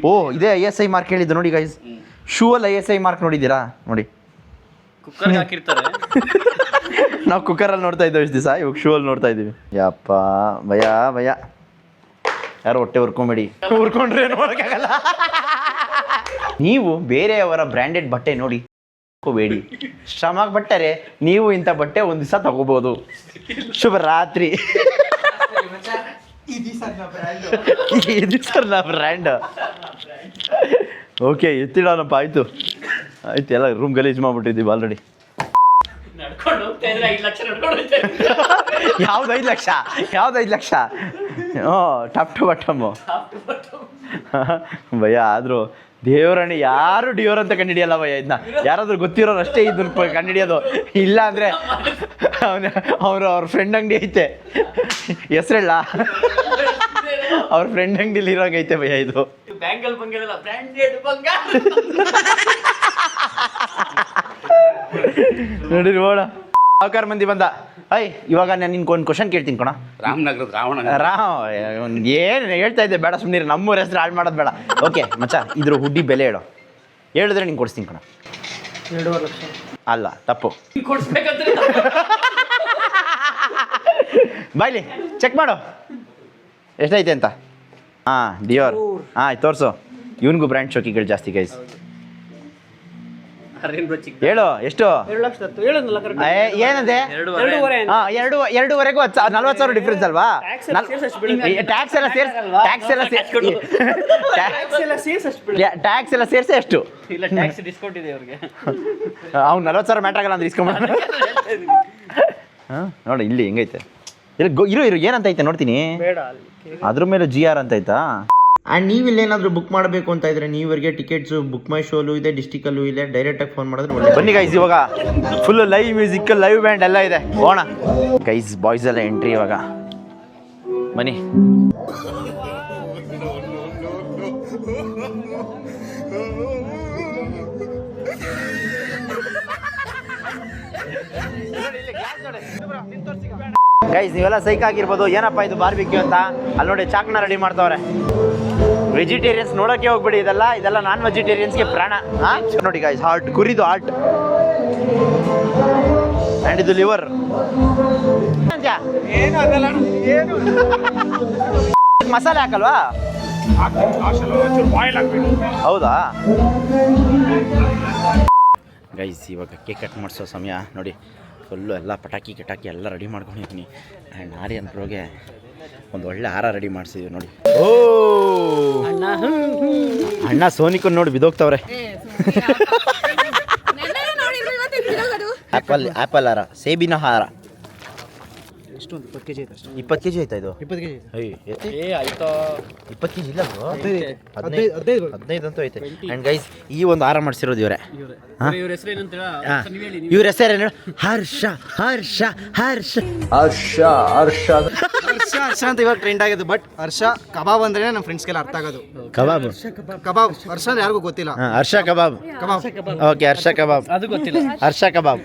ಓ ಇದೇ ISI ಮಾರ್ಕ್ ಹೇಳಿದ್ದು ನೋಡಿ ಗೈಸ್. ಶೂ ಅಲ್ಲಿ ISI ಮಾರ್ಕ್ ನೋಡಿದ್ದೀರಾ? ನೋಡಿ, ಕುಕ್ಕರ್ ಹಾಕಿರ್ತಾರೆ. ನಾವು ಕುಕ್ಕರಲ್ಲಿ ನೋಡ್ತಾ ಇದ್ದೇವೆ ಇಷ್ಟು ದಿವಸ, ಇವಾಗ ಶೂ ಅಲ್ಲಿ ನೋಡ್ತಾ ಇದ್ದೀವಿ. ಯಪ್ಪ ಭಯ. ಯಾರು ಹೊಟ್ಟೆ ಹುರ್ಕೊಂಬೇಡಿ, ಹುರ್ಕೊಂಡ್ರೆ ನೋಡೋಕ್ಕಾಗಲ್ಲ. ನೀವು ಬೇರೆಯವರ ಬ್ರ್ಯಾಂಡೆಡ್ ಬಟ್ಟೆ ನೋಡಿ ಬೇಡಿ, ಶ್ರಮ ಪಟ್ಟರೆ ನೀವು ಇಂಥ ಬಟ್ಟೆ ಒಂದು ದಿವಸ ತಗೋಬೋದು. ಶುಭ ರಾತ್ರಿ. ಇದು ಸರ್ ನಾ ಬ್ರ್ಯಾಂಡ್. ಓಕೆ ಎತ್ತಿಡೋಣಪ್ಪ, ಆಯಿತು ಆಯ್ತು. ಎಲ್ಲ ರೂಮ್ ಗಲೀಜು ಮಾಡ್ಬಿಟ್ಟಿದ್ದೀವಿ ಆಲ್ರೆಡಿ. ನಡ್ಕೊಂಡು ಹೋಗ್ತಾ ಇದ್ರೆ 5 ಲಕ್ಷ ನಡ್ಕೊಂಡು ಹೋಗ್ತಾ ಇದ್ರೆ. ಯಾವ್ದು 5 ಲಕ್ಷ? ಯಾವ್ದು 5 ಲಕ್ಷ? ಹ್ಞೂ, ಟಾಪ್ ಟು ಬಾಟಮು ಭಯ. ಆದರೂ ದೇವರಣ್ಣ ಯಾರು ಡಿಯೋರ್ ಅಂತ ಕಂಡುಹಿಡಿಯಲ್ಲ ಭಯ. ಇದನ್ನ ಯಾರಾದ್ರೂ ಗೊತ್ತಿರೋರು ಅಷ್ಟೇ ಇದನ್ನ ಕಂಡುಹಿಡಿಯೋದು. ಇಲ್ಲ ಅಂದರೆ ಅವ್ರ ಫ್ರೆಂಡ್ ಅಂಗಡಿ ಐತೆ, ಹೆಸ್ರೇಳ ಅವ್ರ ಫ್ರೆಂಡ್ ಅಂಗಡಿಲಿ ಇರೋಂಗೈತೆ ಭಯ ಇದು. ಬ್ಯಾಂಗಲ್ ಬಂಗಲ್ಲ, ಬ್ರ್ಯಾಂಡೆಡ್ ಬಂಗ. ನೋಡಿ ನೋಡ, ಸಾವುಕಾರ ಮಂದಿ ಬಂದ. ಇವಾಗ ನಾನು ನಿನ್ಗೊಂದು ಕ್ವಶನ್ ಕೇಳ್ತೀನಿ ಕಣ. ರಾಮನಗರದ ರಾವಣ ಏನು ಹೇಳ್ತಾ ಇದ್ದೆ, ಬೇಡ ಸುಮ್ಮನೆ ನಮ್ಮೂರ ಹೆಸರು ಹಾಳು ಮಾಡೋದು ಬೇಡ. ಓಕೆ ಮಚ್ಚ, ಇದ್ರ ಹುಡ್ಡಿ ಬೆಲೆ ಹೇಳು, ಹೇಳಿದ್ರೆ ನಿಂಗೆ ಕೊಡಿಸ್ತೀನಿ ಕಣ. 2.5 ಲಕ್ಷ ಅಲ್ಲ, ತಪ್ಪು. ಕೊಡ್ಸ್ಬೇಕಂದ್ರೆ ಬಾಯ್ಲಿ ಚೆಕ್ ಮಾಡು ಎಷ್ಟೈತೆ ಅಂತ. ಹಾಂ, ಡಿಯೋರ್. ಹಾಂ, ತೋರಿಸು. ಇವನಿಗೂ ಬ್ರ್ಯಾಂಡ್ ಶೋಕಿಗಳು ಜಾಸ್ತಿ ಗೈಸ್. ಹೇಳು ಎಷ್ಟು? 2 ಲಕ್ಷ ಹೇಳಿದ್ನಲ್ಲ ಕರೆಕ್ಟ್. ಏನಂತೆ? 2.5. ಹಾಂ, 2.5ವರೆಗೂ 40,000 ಡಿಫ್ರೆನ್ಸ್ ಅಲ್ವಾ? ಟ್ಯಾಕ್ಸ್ ಎಲ್ಲ ಸೇರಿಸಿ ಟ್ಯಾಕ್ಸ್ ಎಲ್ಲ ಸೇರಿಸಿ ಎಷ್ಟು? ಇಲ್ಲ, ಟ್ಯಾಕ್ಸ್ ಡಿಸ್ಕೌಂಟ್ ಇದೆ ಅವ್ರಿಗೆ. ಅವ್ನು 40,000 ಮ್ಯಾಟ್ರ್ ಆಗಲ್ಲ ಅಂದ್ರೆ ಇಸ್ಕೊಂಬಿಡ. ಹಾಂ, ನೋಡಿ ಇಲ್ಲಿ ಹೆಂಗೈತೆ. ಇರು ಏನಂತ ಐತೆ ನೋಡ್ತೀನಿ. ಅದ್ರ ಮೇಲೆ GR ಅಂತ ಆಯ್ತಾ. ಆ್ಯಂಡ್ ನೀವು ಇಲ್ಲೇನಾದರೂ ಬುಕ್ ಮಾಡಬೇಕು ಅಂತ ಇದ್ರೆ ನೀವರಿಗೆ ಟಿಕೆಟ್ಸು ಬುಕ್ ಮೈ ಶೋಲು ಇದೆ, ಡಿಸ್ಟಿಕಲ್ಲೂ ಇದೆ. ಡೈರೆಕ್ಟಾಗಿ ಫೋನ್ ಮಾಡಿದ್ರೆ ಒಳ್ಳೆ. ಬನ್ನಿ ಗೈಸ್, ಇವಾಗ full live music, live band ಎಲ್ಲ ಇದೆ. ಹೋಣ ಗೈಸ್, ಬಾಯ್ಸ್ ಎಲ್ಲ ಎಂಟ್ರಿ ಇವಾಗ. ಬನ್ನಿ. ಗೈಸ್, ನೀವೆಲ್ಲ ಸೈಕ್ ಆಗಿರ್ಬೋದು, ಏನಪ್ಪ ಇದು ಬಾರ್ಬಿಕ್ಯೂ ಅಂತ. ಅಲ್ಲಿ ನೋಡಿ ಚಾಕ್ನ ರೆಡಿ ಮಾಡ್ತಾವ್ರೆ. ವೆಜಿಟೇರಿಯನ್ಸ್ ನೋಡೋಕ್ಕೆ ಹೋಗ್ಬಿಡಿ, ಇದೆಲ್ಲ ನಾನ್ ವೆಜಿಟೇರಿಯನ್ಸ್ಗೆ ಪ್ರಾಣ. ಹಾಂ ನೋಡಿ ಗೈಸ್, ಹಾರ್ಟ್, ಕುರಿದು ಹಾರ್ಟ್, ಆ್ಯಂಡ್ ಇದು ಲಿವರ್. ಮಸಾಲೆ ಹಾಕಲ್ವಾ? ಹೌದಾ ಗೈಸ್, ಇವಾಗ ಕೇಕ್ ಕಟ್ ಮಾಡಿಸೋ ಸಮಯ ನೋಡಿ. ಫುಲ್ಲು ಎಲ್ಲ ಪಟಾಕಿ ಗಿಟಾಕಿ ಎಲ್ಲ ರೆಡಿ ಮಾಡ್ಕೊಂಡಿದ್ದೀನಿ. ಆ್ಯಂಡ್ ಆರ್ಯನ್ ಪ್ರೋಗೆ ಒಂದು ಒಳ್ಳೆ ಹಾರ ರೆಡಿ ಮಾಡಿಸಿದ್ವಿ ನೋಡಿ. ಓ ಅಣ್ಣ ಸೋನಿಕನ್ ನೋಡಿ ಬಿದೋಗ್ತವ್ರೆ. ಆ್ಯಪಲ್ ಹಾರ, ಸೇಬಿನ ಹಾರ. ಎಷ್ಟೊಂದು 20 kg ಆಯ್ತು ಅಷ್ಟೇ. 20 kg ಆಯ್ತಾ ಇದು? 20 kg. 20 kg ಇಲ್ಲ ಬ್ರೋ, 15 15 ಅಂತೂ ಐತೆ. ಆ್ಯಂಡ್ ಗೈಸ್, ಈ ಒಂದು ಹಾರ ಮಾಡಿಸಿರೋದು ಇವರೇ. ಇವ್ರ ಹೆಸರು ಏನಂತ ಇವ್ರ ಹೆಸರೇನು? ಹರ್ಷ ಹರ್ಷ ಹರ್ಷ ಹರ್ಷ ಅಂತ ಇವಾಗ ಟ್ರೆಂಡ್ ಆಗೋದು. ಬಟ್ ಹರ್ಷ ಕಬಾಬ್ ಅಂದ್ರೆ ನಮ್ಮ ಫ್ರೆಂಡ್ಸ್ಗೆಲ್ಲ ಅರ್ಥ ಆಗೋದು. ಕಬಾಬ್ ಹರ್ಷ ಅಂದ್ರೆ ಯಾರಿಗೂ ಗೊತ್ತಿಲ್ಲ. ಹರ್ಷ ಕಬಾಬ್. ಓಕೆ, ಹರ್ಷ ಕಬಾಬ್ ಅದು ಗೊತ್ತಿಲ್ಲ. ಹರ್ಷ ಕಬಾಬ್.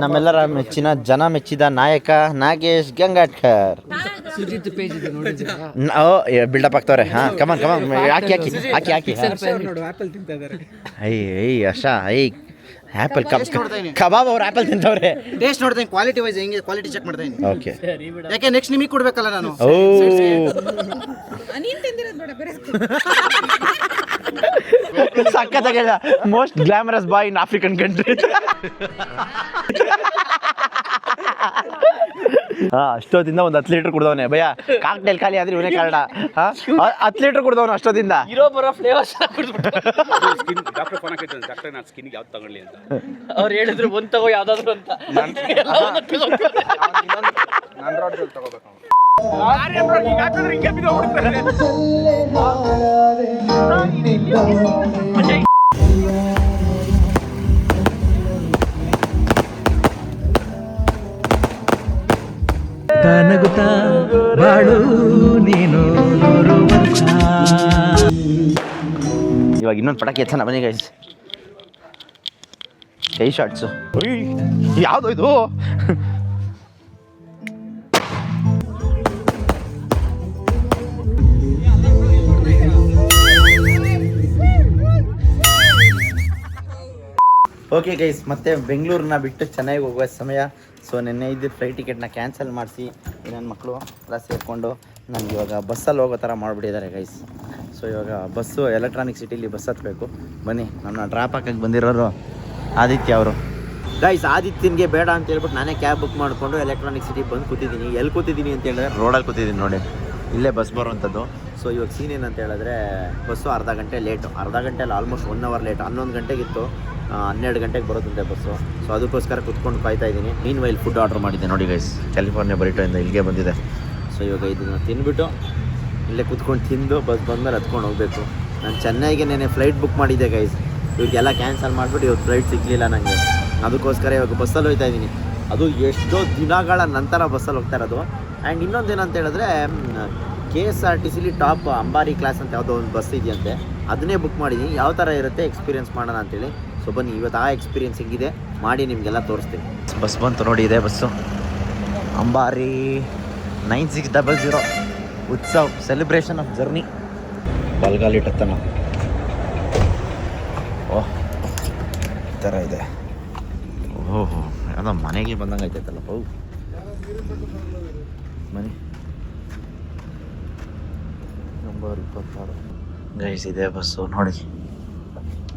ನಮ್ಮೆಲ್ಲರ ಮೆಚ್ಚಿನ ಜನ ಮೆಚ್ಚಿದ ನಾಯಕ ನಾಗೇಶ್ ಗಂಗಾಟ್ಕರ್. ಸುಜಿತ್ ಪೇಜ್ ಇದೆ ನೋಡಿದ್ರೆ. ಬಿಲ್ಡಪ್ ಆಗ್ತವ್ರೆ. ಹಾಂ, ಕಮಾನ್ ಹಾಕಿ. ನೋಡು, ಆಪಲ್ ತಿಂತಾ ಇದ್ದಾರೆ. ಹರ್ಷ ಆ್ಯಪಲ್ ಕಬಾಬ್ ಅವ್ರು ಆ್ಯಪಲ್ ತಿಂತವ್ರೆ. ಟೇಸ್ಟ್ ನೋಡ್ತೀನಿ, ಕ್ವಾಲಿಟಿ ವೈಸ್ ಹೆಂಗೆ ಕ್ವಾಲಿಟಿ ಚೆಕ್ ಮಾಡ್ತಾ ಇದ್ದೀನಿ. ಓಕೆ, ಯಾಕೆ ನೆಕ್ಸ್ಟ್ ನಿಮಗೆ ಕೊಡ್ಬೇಕಲ್ಲ ನಾನು. ಓ ನೀನ್ ತಿಂದಿರೋದು ಬೇಡ ಬೇರೆ. ಸಕ್ಕತ್ತಾಗಿಲ್ಲ. ಮೋಸ್ಟ್ ಗ್ಲಾಮರಸ್ ಬಾಯ್ ಇನ್ ಆಫ್ರಿಕನ್ ಕಂಟ್ರಿ. ಅಷ್ಟೊತ್ತಿಂದ ಒಂದು 10 ಲೀಟರ್ ಕುಡ್ದವನೆ ಭಯ. ಕಾಕ್ಟೇಲ್ ಖಾಲಿ ಆದ್ರೆ ಇವನೇ ಕಾರಣ. 10 ಲೀಟರ್ ಕುಡ್ದವನು ಅಷ್ಟೊತ್ತಿಂದ. ಇರೋ ಬರೋ ಫ್ಲೇವರ್ಸ್ ಡಾಕ್ಟರ್ ಫೋನ್ ಹಾಕಿದ್ದಾನೆ, ಡಾಕ್ಟರ್ ನಾನು ಸ್ಕಿನ್ಗೆ ಯಾವ್ದು ತಗೊಳ್ಳಿ ಅಂತ. ಅವ್ರು ಹೇಳಿದ್ರು ಒಂದು ತಗೋ ಯಾವ್ದಾದ್ರು ಅಂತ. ನಗುತ್ತಾ ಬಾಳು ನೀನು 100 ವರ್ಷ. ಇವಾಗ ಇನ್ನೊಂದು ಪಟಾಕಿ ಎತ್ತನ ಬನ್ನಿ ಗೈಸ್. ಕೈ ಶಾರ್ಟ್ಸು. ಯಾವುದು ಇದು? ಓಕೆ ಗೈಸ್, ಮತ್ತೆ ಬೆಂಗಳೂರನ್ನ ಬಿಟ್ಟು ಚೆನ್ನೈಗೆ ಹೋಗುವ ಸಮಯ. ಸೊ ನಿನ್ನೆ ಇದ್ದ ಫ್ಲೈಟ್ ಟಿಕೆಟ್ನ ಕ್ಯಾನ್ಸಲ್ ಮಾಡಿಸಿ ನನ್ನ ಮಕ್ಕಳು ಎಲ್ಲ ಸೇರಿಕೊಂಡು ನನಗೆ ಇವಾಗ ಬಸ್ಸಲ್ಲಿ ಹೋಗೋ ಥರ ಮಾಡಿಬಿಟ್ಟಿದ್ದಾರೆ ಗೈಸ್. ಸೊ ಇವಾಗ ಬಸ್ಸು ಎಲೆಕ್ಟ್ರಾನಿಕ್ ಸಿಟಿಲಿ ಬಸ್ ಹತ್ತಬೇಕು. ಬನ್ನಿ, ನನ್ನ ಡ್ರಾಪ್ ಹಾಕಕ್ಕೆ ಬಂದಿರೋರು ಆದಿತ್ಯ ಅವರು. ಗೈಸ್, ಆದಿತ್ಯನಿಗೆ ಬೇಡ ಅಂತ ಹೇಳ್ಬಿಟ್ಟು ನಾನೇ ಕ್ಯಾಬ್ ಬುಕ್ ಮಾಡಿಕೊಂಡು ಎಲೆಕ್ಟ್ರಾನಿಕ್ ಸಿಟಿ ಬಂದು ಕೂತಿದ್ದೀನಿ. ಎಲ್ಲಿ ಕೂತಿದ್ದೀನಿ ಅಂತ ಹೇಳಿದ್ರೆ ರೋಡಲ್ಲಿ ಕೂತಿದ್ದೀನಿ ನೋಡಿ, ಇಲ್ಲೇ ಬಸ್ ಬರುವಂಥದ್ದು. ಸೊ ಸೊ ಇವಾಗ ಸೀನ್ ಏನಂತ ಹೇಳಿದ್ರೆ ಬಸ್ಸು ಅರ್ಧ ಗಂಟೆ ಲೇಟು, ಅರ್ಧ ಗಂಟೆಯಲ್ಲಿ ಆಲ್ಮೋಸ್ಟ್ 1 hour ಲೇಟ್. 11 ಗಂಟೆಗಿತ್ತು, 12 ಗಂಟೆಗೆ ಬರೋದಂತೆ ಬಸ್ಸು. ಸೊ ಅದಕ್ಕೋಸ್ಕರ ಕುತ್ಕೊಂಡು ಕಾಯ್ತಾ ಇದ್ದೀನಿ. ಮೀನ್ ವೈಲ್ ಫುಡ್ ಆರ್ಡರ್ ಮಾಡಿದ್ದೆ ನೋಡಿ ಗೈಸ್, ಕ್ಯಾಲಿಫೋರ್ನಿಯಾ ಬರಿಟೋಯಿಂದ ಇಲ್ಲಿಗೆ ಬಂದಿದೆ. ಸೊ ಇವಾಗ ಇದನ್ನು ತಿಂದ್ಬಿಟ್ಟು ಇಲ್ಲೇ ಕುತ್ಕೊಂಡು ತಿಂದು ಬಸ್ ಬಂದಮೇಲೆ ಹತ್ಕೊಂಡು ಹೋಗಬೇಕು. ನಾನು ಚೆನ್ನೈಗೆ ನೆನೆ ಫ್ಲೈಟ್ ಬುಕ್ ಮಾಡಿದ್ದೆ ಗೈಸ್, ಇವಾಗೆಲ್ಲ ಕ್ಯಾನ್ಸಲ್ ಮಾಡಿಬಿಟ್ಟು ಇವತ್ತು ಫ್ಲೈಟ್ ಸಿಗಲಿಲ್ಲ ನನಗೆ. ಅದಕ್ಕೋಸ್ಕರ ಇವಾಗ ಬಸ್ಸಲ್ಲಿ ಹೋಗ್ತಾ ಇದ್ದೀನಿ. ಅದು ಎಷ್ಟೋ ದಿನಗಳ ನಂತರ ಬಸ್ಸಲ್ಲಿ ಹೋಗ್ತಾ ಇರೋದು. ಆ್ಯಂಡ್ ಇನ್ನೊಂದೇನಂತ ಹೇಳಿದ್ರೆ KSRTCಲಿ ಟಾಪ್ ಅಂಬಾರಿ ಕ್ಲಾಸ್ ಅಂತ ಯಾವುದೋ ಒಂದು ಬಸ್ ಇದೆಯಂತೆ, ಅದನ್ನೇ ಬುಕ್ ಮಾಡಿದ್ದೀನಿ. ಯಾವ ಥರ ಇರುತ್ತೆ ಎಕ್ಸ್ಪೀರಿಯೆನ್ಸ್ ಮಾಡೋಣ ಅಂತೇಳಿ. ಸೊ ಬನ್ನಿ ಇವತ್ತು ಆ ಎಕ್ಸ್ಪೀರಿಯೆನ್ಸ್ ಹೆಂಗಿದೆ ಮಾಡಿ ನಿಮಗೆಲ್ಲ ತೋರಿಸ್ತೀನಿ. ಬಸ್ ಬಂತು ನೋಡಿ, ಇದೆ ಬಸ್ಸು, ಅಂಬಾರಿ 9600 ಉತ್ಸವ್ ಸೆಲೆಬ್ರೇಷನ್ ಆಫ್ ಜರ್ನಿ. ಬಲ್ಗಾಲಿಟ್ಟತ್ತನ ಓಹ್ ಈ ಥರ ಇದೆ. ಓಹೋ ಯಾವುದೋ ಮನೆಗೆ ಬಂದಂಗೆ ಆಯ್ತೈತಲ್ಲಪ್ಪ ಮನೆ. ನಂಬರ್ 26 ಗೈಸ್ ಇದೆ ಬಸ್ಸು ನೋಡಿ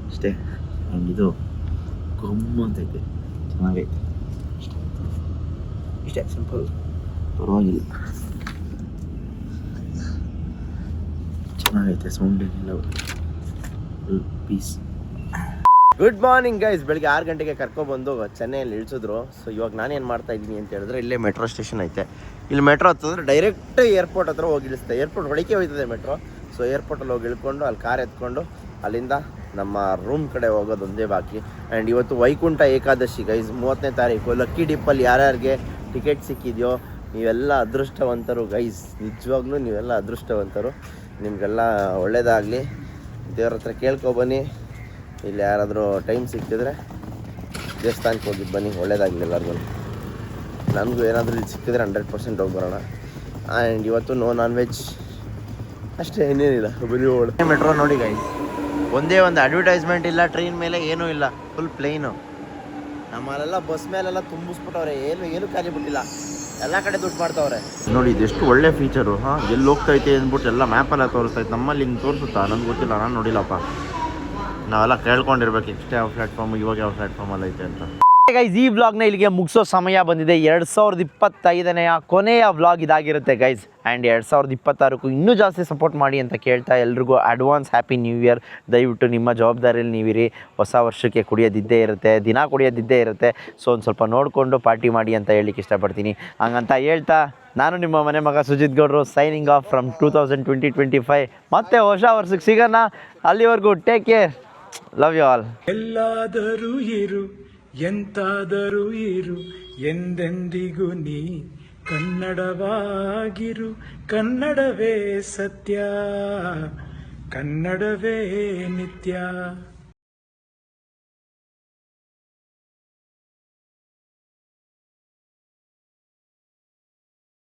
ಅಷ್ಟೇ. ಆ್ಯಂಡ್ ಇದು ಗಮ್ಮಂತೈತೆ, ಚೆನ್ನಾಗೈತೆ, ಇಷ್ಟೇ ಸಿಂಪಲ್, ಪರವಾಗಿಲ್ಲ, ಚೆನ್ನಾಗೈತೆ. ಸೌಂಡ್ ಏನಿಲ್ಲ, ಪೀಸ್. Good morning guys. ಬೆಳಿಗ್ಗೆ 6 ಗಂಟೆಗೆ ಕರ್ಕೊಬಂದು ಚೆನ್ನೈಯಲ್ಲಿ ಇಳಿಸಿದ್ರು. ಸೊ ಇವಾಗ ನಾನೇನು ಮಾಡ್ತಾ ಇದ್ದೀನಿ ಅಂತ ಹೇಳಿದ್ರೆ, ಇಲ್ಲೇ ಮೆಟ್ರೋ ಸ್ಟೇಷನ್ ಐತೆ, ಇಲ್ಲಿ ಮೆಟ್ರೋ ಹತ್ತಿದ್ರೆ ಡೈರೆಕ್ಟ್ ಏರ್ಪೋರ್ಟ್ ಹತ್ರ ಹೋಗಿ ಇಳಿಸ್ತೆ. ಏರ್ಪೋರ್ಟ್ ಒಳಗೆ ಹೋಯ್ತದೆ ಮೆಟ್ರೋ. ಸೊ ಏರ್ಪೋರ್ಟಲ್ಲಿ ಹೋಗಿ ಇಳ್ಕೊಂಡು ಅಲ್ಲಿ ಕಾರ್ ಎತ್ಕೊಂಡು ಅಲ್ಲಿಂದ ನಮ್ಮ ರೂಮ್ ಕಡೆ ಹೋಗೋದು ಒಂದೇ ಬಾಕಿ. ಆ್ಯಂಡ್ ಇವತ್ತು ವೈಕುಂಠ ಏಕಾದಶಿ ಗೈಸ್, 30ನೇ ತಾರೀಕು. ಲಕ್ಕಿ ಡಿಪ್ಪಲ್ಲಿ ಯಾರ್ಯಾರಿಗೆ ಟಿಕೆಟ್ ಸಿಕ್ಕಿದೆಯೋ ನೀವೆಲ್ಲ ಅದೃಷ್ಟವಂತರು ಗೈಸ್, ನಿಜವಾಗ್ಲೂ ನೀವೆಲ್ಲ ಅದೃಷ್ಟವಂತರು. ನಿಮಗೆಲ್ಲ ಒಳ್ಳೇದಾಗಲಿ, ದೇವ್ರ ಹತ್ರ ಕೇಳ್ಕೊಬನ್ನಿ. ಇಲ್ಲಿ ಯಾರಾದರೂ ಟೈಮ್ ಸಿಕ್ಕಿದ್ರೆ ದೇವಸ್ಥಾನಕ್ಕೆ ಹೋಗಿದ್ದು ಬನ್ನಿ, ಒಳ್ಳೇದಾಗಲಿ ಎಲ್ಲರಿಗೂ. ನನಗೂ ಏನಾದರೂ ಇಲ್ಲಿ ಸಿಕ್ಕಿದ್ರೆ 100% ಹೋಗಿ ಬರೋಣ. ಆ್ಯಂಡ್ ಇವತ್ತು ನೋ ನಾನ್ ವೆಜ್ ಅಷ್ಟೇ, ಏನೇನಿಲ್ಲ, ಬರೀ ಒಳ್ಳೆ ಮೆಟ್ರೋ ನೋಡಿ ಗೈಸ್. ಒಂದೇ ಒಂದು ಅಡ್ವರ್ಟೈಸ್ಮೆಂಟ್ ಇಲ್ಲ, ಟ್ರೈನ್ ಮೇಲೆ ಏನೂ ಇಲ್ಲ, ಫುಲ್ ಪ್ಲೇನು. ನಮ್ಮಲ್ಲೆಲ್ಲ ಬಸ್ ಮೇಲೆಲ್ಲ ತುಂಬಿಸ್ಬಿಟ್ಟವ್ರೆ, ಏನು ಖಾಲಿ ಬಿಟ್ಟಿಲ್ಲ, ಎಲ್ಲ ಕಡೆ ದುಡ್ಡು ಮಾಡ್ತಾವ್ರೆ ನೋಡಿ. ಇದೆಷ್ಟು ಒಳ್ಳೆ ಫೀಚರು. ಎಲ್ಲಿ ಹೋಗ್ತೈತೆ ಅಂದ್ಬಿಟ್ಟು ಎಲ್ಲ ಮ್ಯಾಪೆಲ್ಲ ತೋರಿಸ್ತೈತೆ. ನಮ್ಮಲ್ಲಿ ಹಿಂಗೆ ತೋರಿಸುತ್ತಾ ನನಗೆ ಗೊತ್ತಿಲ್ಲ, ನಾನು ನೋಡಿಲ್ಲಪ್ಪ. ನಾವೆಲ್ಲ ಕೇಳ್ಕೊಂಡಿರ್ಬೇಕು ಎಷ್ಟೇ ಯಾವ ಪ್ಲ್ಯಾಟ್ಫಾರ್ಮ್, ಇವಾಗ ಯಾವ ಪ್ಲ್ಯಾಟ್ಫಾರ್ಮಲ್ಲಿ ಐತೆ ಅಂತ. ಗೈಸ್ ಈ ವ್ಲಾಗ್ನ ಇಲ್ಲಿಗೆ ಮುಗಿಸೋ ಸಮಯ ಬಂದಿದೆ. 2025ನೇ ಕೊನೆಯ ವ್ಲಾಗ್ ಇದಾಗಿರುತ್ತೆ ಗೈಸ್. ಆ್ಯಂಡ್ 2026ಕ್ಕೂ ಇನ್ನೂ ಜಾಸ್ತಿ ಸಪೋರ್ಟ್ ಮಾಡಿ ಅಂತ ಕೇಳ್ತಾ ಎಲ್ರಿಗೂ ಅಡ್ವಾನ್ಸ್ ಹ್ಯಾಪಿ ನ್ಯೂ ಇಯರ್. ದಯವಿಟ್ಟು ನಿಮ್ಮ ಜವಾಬ್ದಾರಿಯಲ್ಲಿ ನೀವಿರಿ. ಹೊಸ ವರ್ಷಕ್ಕೆ ಕುಡಿಯೋದಿದ್ದೇ ಇರುತ್ತೆ, ದಿನ ಕುಡಿಯೋದಿದ್ದೇ ಇರುತ್ತೆ. ಸೊ ಒಂದು ಸ್ವಲ್ಪ ನೋಡಿಕೊಂಡು ಪಾರ್ಟಿ ಮಾಡಿ ಅಂತ ಹೇಳಲಿಕ್ಕೆ ಇಷ್ಟಪಡ್ತೀನಿ. ಹಂಗಂತ ಹೇಳ್ತಾ ನಾನು ನಿಮ್ಮ ಮನೆ ಮಗ ಸುಜಿತ್ ಗೌಡ್ರು, ಸೈನಿಂಗ್ ಆಫ್ ಫ್ರಮ್ 2025. ಮತ್ತೆ ಹೊಸ ವರ್ಷಕ್ಕೆ ಸಿಗೋಣ. ಅಲ್ಲಿವರೆಗೂ take care, love you all. ಎಲ್ಲಾದರೂ ಇರು, ಎಂತಾದರೂ ಇರು, ಎಂದೆಂದಿಗೂ ನೀ ಕನ್ನಡವಾಗಿರು. ಕನ್ನಡವೇ ಸತ್ಯ, ಕನ್ನಡವೇ ನಿತ್ಯ.